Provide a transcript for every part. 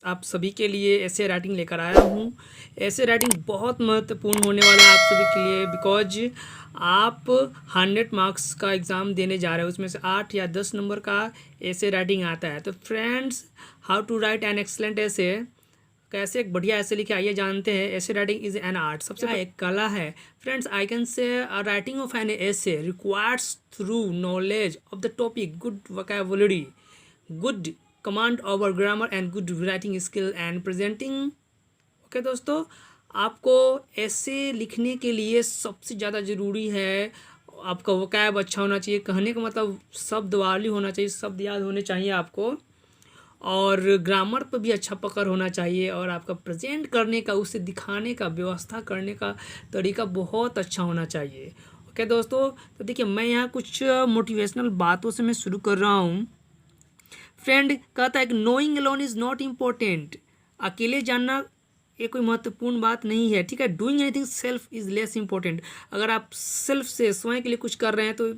आप सभी के लिए ऐसे राइटिंग लेकर आया हूँ। ऐसे राइटिंग बहुत महत्वपूर्ण होने वाला है आप सभी के लिए, बिकॉज आप 100 मार्क्स का एग्ज़ाम देने जा रहे हो, उसमें से 8 या 10 नंबर का ऐसे राइटिंग आता है। तो friends, how to write an excellent essay, कैसे एक बढ़िया ऐसे लिखे, आइए जानते हैं। ऐसे राइटिंग इज एन आर्ट, सबसे एक कला है friends. I can say writing of an essay requires through knowledge of the topic, good vocabulary, good command over grammar and good writing skill and presenting. Okay दोस्तों, आपको ऐसे लिखने के लिए सबसे ज़्यादा ज़रूरी है आपका वोकैब अच्छा होना चाहिए। कहने का मतलब शब्दवाली होना चाहिए, शब्द याद होने चाहिए आपको, और ग्रामर पर भी अच्छा पकड़ होना चाहिए, और आपका प्रेजेंट करने का, उसे दिखाने का, व्यवस्था करने का तरीका बहुत अच्छा होना चाहिए। ओके दोस्तों, तो देखिए मैं यहाँ कुछ मोटिवेशनल बातों से मैं शुरू कर रहा हूँ। फ्रेंड कहता है कि knowing alone is not important, अकेले जानना ये कोई महत्वपूर्ण बात नहीं है, ठीक है। Doing anything self is less important, अगर आप सेल्फ से स्वयं के लिए कुछ कर रहे हैं तो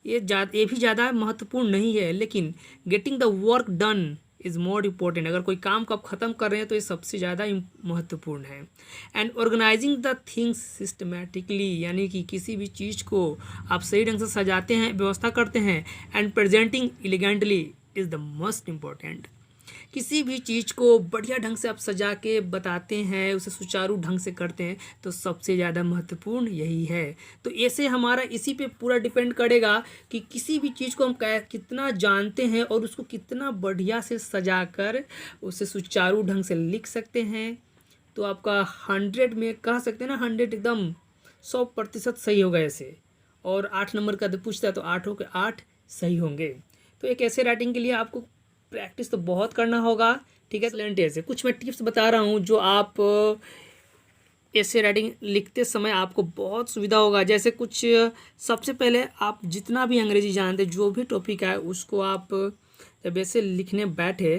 ये भी ज़्यादा महत्वपूर्ण नहीं है। लेकिन getting the work done is more important, अगर कोई काम को आप ख़त्म कर रहे हैं तो ये सबसे ज़्यादा महत्वपूर्ण है। And organising the things systematically, यानी कि किसी भी चीज़ को आप सही ढंग से सजाते हैं, व्यवस्था करते हैं। And presenting elegantly is the most important, किसी भी चीज़ को बढ़िया ढंग से आप सजा के बताते हैं, उसे सुचारू ढंग से करते हैं, तो सबसे ज़्यादा महत्वपूर्ण यही है। तो ऐसे हमारा इसी पे पूरा डिपेंड करेगा कि किसी भी चीज़ को हम कितना जानते हैं और उसको कितना बढ़िया से सजा कर उसे सुचारू ढंग से लिख सकते हैं। तो आपका 100 में कह सकते हैं ना, 100 एकदम 100% सही होगा ऐसे। और 8 नंबर का पूछता है तो 8 हो के 8 सही होंगे। तो एक ऐसे राइटिंग के लिए आपको प्रैक्टिस तो बहुत करना होगा, ठीक है। एक्सलेंट ऐसे कुछ मैं टिप्स बता रहा हूँ जो आप ऐसे राइटिंग लिखते समय आपको बहुत सुविधा होगा। जैसे कुछ सबसे पहले आप जितना भी अंग्रेजी जानते, जो भी टॉपिक है उसको आप जब ऐसे लिखने बैठे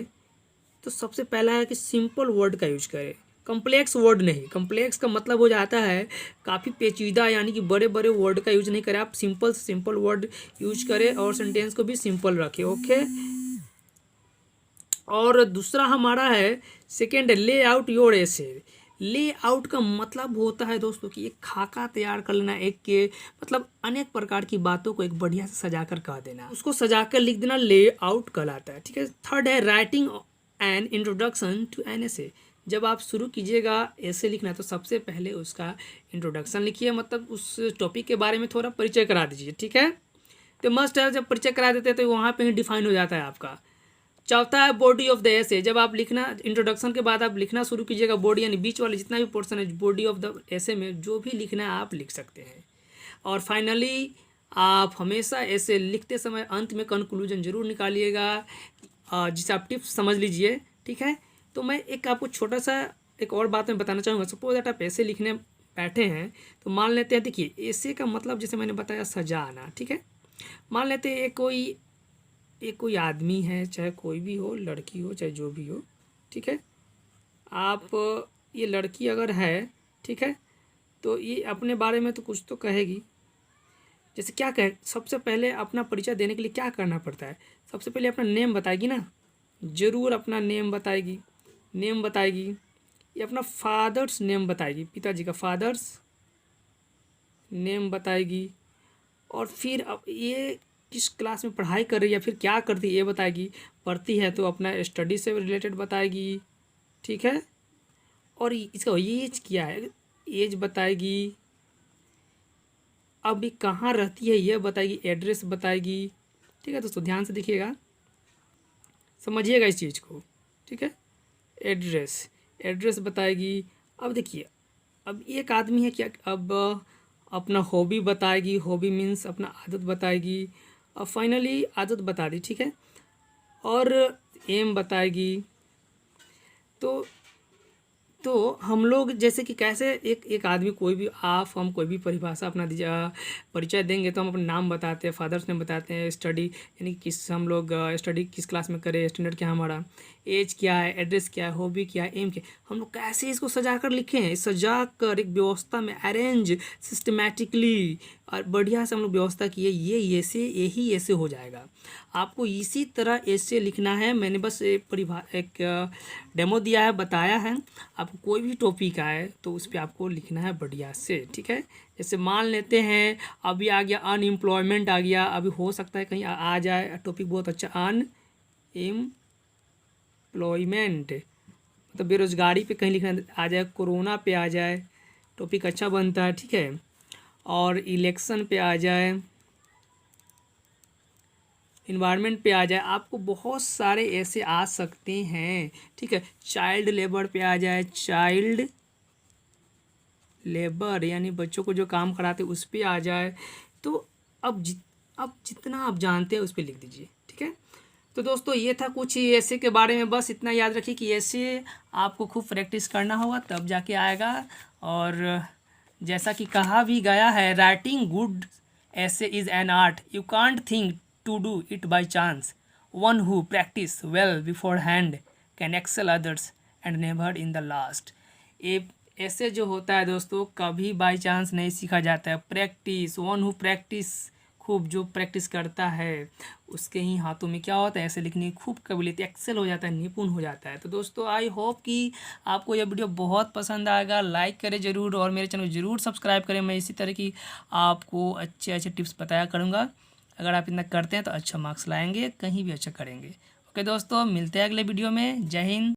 तो सबसे पहला है कि सिंपल वर्ड का यूज करें, कम्प्लेक्स वर्ड नहीं। कम्प्लेक्स का मतलब हो जाता है काफ़ी पेचीदा, यानी कि बड़े बड़े वर्ड का यूज नहीं करें, आप सिंपल सिंपल वर्ड यूज करें और सेंटेंस को भी सिंपल रखें। ओके, और दूसरा हमारा है सेकेंड, ले आउट योर ऐसे। ले आउट का मतलब होता है दोस्तों कि एक खाका तैयार कर लेना, एक के मतलब अनेक प्रकार की बातों को एक बढ़िया से सजा कर कह देना, उसको सजा कर लिख देना, ले आउट कहलाता है, ठीक है। थर्ड है writing an introduction to an essay. जब आप शुरू कीजिएगा ऐसे लिखना तो सबसे पहले उसका इंट्रोडक्शन लिखिए, मतलब उस टॉपिक के बारे में थोड़ा परिचय करा दीजिए, ठीक है। तो मस्ट है, जब परिचय करा देते हैं तो वहाँ पे ही डिफाइन हो जाता है आपका। चौथा है बॉडी ऑफ द ऐसे। जब आप लिखना इंट्रोडक्शन के बाद आप लिखना शुरू कीजिएगा, बॉडी यानी बीच वाले जितना भी पोर्शन है, बॉडी ऑफ द ऐसे में जो भी लिखना है आप लिख सकते हैं। और फाइनली आप हमेशा ऐसे लिखते समय अंत में कंक्लूजन जरूर निकालिएगा, जिसे आप टिप्स समझ लीजिए, ठीक है। तो मैं एक आपको छोटा सा एक और बात मैं बताना चाहूँगा। सपोज दैट आप ऐसे लिखने बैठे हैं तो मान लेते हैं, देखिए ऐसे का मतलब जैसे मैंने बताया सजाना, ठीक है। मान लेते हैं एक कोई आदमी है, चाहे कोई भी हो, लड़की हो चाहे जो भी हो, ठीक है। आप ये लड़की अगर है, ठीक है, तो ये अपने बारे में तो कुछ तो कहेगी। जैसे क्या कहे, सबसे पहले अपना परिचय देने के लिए क्या करना पड़ता है, सबसे पहले अपना नेम बताएगी ना, ज़रूर अपना नेम बताएगी। नेम बताएगी, ये अपना फादर्स नेम बताएगी, पिताजी का फादर्स नेम बताएगी। और फिर अब ये किस क्लास में पढ़ाई कर रही है, फिर क्या करती है ये बताएगी। पढ़ती है तो अपना स्टडी से रिलेटेड बताएगी, ठीक है। और इसका एज क्या है, एज बताएगी। अब ये कहाँ रहती है ये बताएगी, एड्रेस बताएगी, ठीक है दोस्तों, ध्यान से देखिएगा, समझिएगा इस चीज़ को, ठीक है। एड्रेस, एड्रेस बताएगी। अब देखिए, अब एक आदमी है क्या, अब अपना हॉबी बताएगी, हॉबी मीन्स अपना आदत बताएगी। अब फाइनली आदत बता दी, ठीक है। और एम बताएगी। तो हम लोग जैसे कि कैसे एक आदमी, कोई भी आप हम कोई भी परिभाषा अपना परिचय देंगे तो हम अपना नाम बताते हैं, फादर्स नेम बताते हैं, स्टडी यानी किस हम लोग स्टडी किस क्लास में करें, स्टैंडर्ड क्या हमारा, एज क्या है, एड्रेस क्या है, हॉबी क्या है, एम क्या है, हम लोग कैसे इसको सजा कर लिखे हैं, सजा कर एक व्यवस्था में अरेंज सिस्टमेटिकली और बढ़िया से हम लोग व्यवस्था किए, ये ऐसे यही ऐसे हो जाएगा। आपको इसी तरह ऐसे लिखना है। मैंने बस एक डेमो दिया है, बताया है। आपको कोई भी टॉपिक आए तो उस पर आपको लिखना है बढ़िया से, ठीक है। जैसे मान लेते हैं अभी आ गया अनएम्प्लॉयमेंट आ गया, अभी हो सकता है कहीं आ जाए टॉपिक बहुत अच्छा, अनएम्प्लॉयमेंट मतलब बेरोजगारी पे कहीं लिखना आ जाए, कोरोना पे आ जाए, टॉपिक अच्छा बनता है, ठीक है। और इलेक्शन पे आ जाए, इन्वायरमेंट पे आ जाए, आपको बहुत सारे ऐसे आ सकते हैं, ठीक है। चाइल्ड लेबर पे आ जाए, चाइल्ड लेबर यानी बच्चों को जो काम कराते उस पर आ जाए। तो अब जितना आप जानते हैं उस पर लिख दीजिए, ठीक है। तो दोस्तों ये था कुछ ऐसे के बारे में, बस इतना याद रखिए कि ऐसे आपको खूब प्रैक्टिस करना होगा तब जाके आएगा। और जैसा कि कहा भी गया है, writing good essay is an art, you can't think to do it by chance, one who practice well beforehand can excel others and never in the last. ये ऐसे जो होता है दोस्तों कभी बाई चांस नहीं सीखा जाता है, प्रैक्टिस, वन हु प्रैक्टिस, खूब जो प्रैक्टिस करता है उसके ही हाथों में क्या होता है, ऐसे लिखने की खूब काबिलियत, एक्सेल हो जाता है, निपुण हो जाता है। तो दोस्तों आई होप कि आपको यह वीडियो बहुत पसंद आएगा, लाइक करें ज़रूर और मेरे चैनल को ज़रूर सब्सक्राइब करें। मैं इसी तरह की आपको अच्छे अच्छे टिप्स बताया करूँगा। अगर आप इतना करते हैं तो अच्छा मार्क्स लाएंगे, कहीं भी अच्छा करेंगे। ओके दोस्तों, मिलते हैं अगले वीडियो में। जय हिंद।